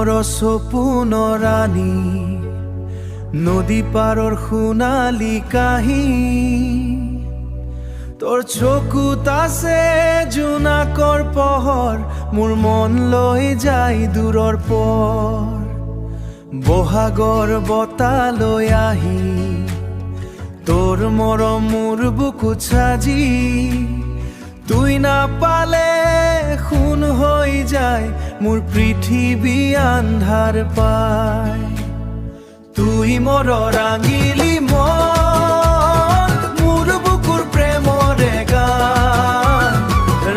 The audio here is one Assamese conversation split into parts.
মোৰ সপোন ৰানী নদী পাৰৰ সোণালী কাহিনী তোৰ চকুত আছে জোনাকৰ পোহৰ মোৰ মন লৈ যায় দূৰৰ পৰ বহাগৰ বতাহ লৈ আহি তোৰ মৰম মোৰ বুকুত সাজি তুই নাপালে খুন হৈ যায় মোৰ পৃথিৱী আন্ধাৰ পায় তুই মোৰ ৰাঙিলি মন মোৰ বুকুৰ প্ৰেমৰে গান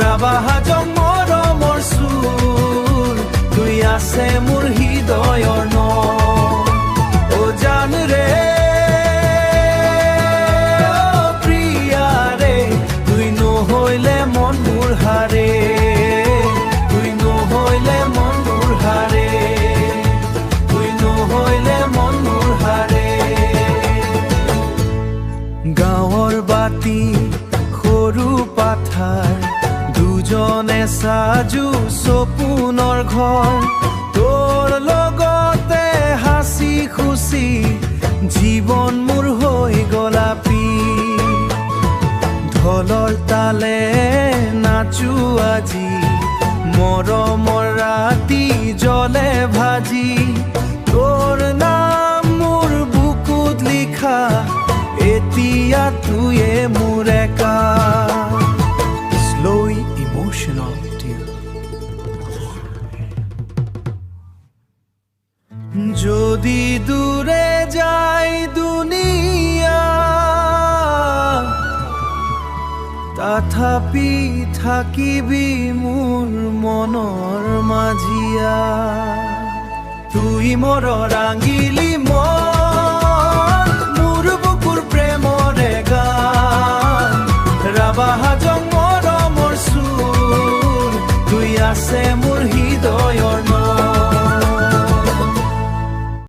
ৰাবাহা মৰমৰ সুৰ তুই আছে মোৰ হৃদয়ৰ ন ও জান ৰে প্ৰিয়াৰে তুই নহৈলে মন মোৰ হাৰে তুই নহৈলে মন মোৰ হাৰে তুই নহৈলে মন মোৰ হাৰে গাঁৱৰ বাতি সৰু পাথাৰ দুজনে সাজু সপোনৰ ঘৰ তোৰ লগতে হাসি খুশি জীৱন মোৰ হৈ গোলাপী ঢোলৰ তালে নাচো আজি মৰমৰ ৰাতি জ্বলে ভাজি তোৰ নাম মোৰ বুকুত লিখা এতিয়া তুয়ে মোৰ একা slowly emotional tune যদি দূৰে যায় দুনিয়া তথাপি থাকিবি মোৰ মনৰ মাঝিয়া তুই মোৰ ৰাঙিলি মন মোৰ বুকুৰ প্ৰেমৰে গান ৰাবাহা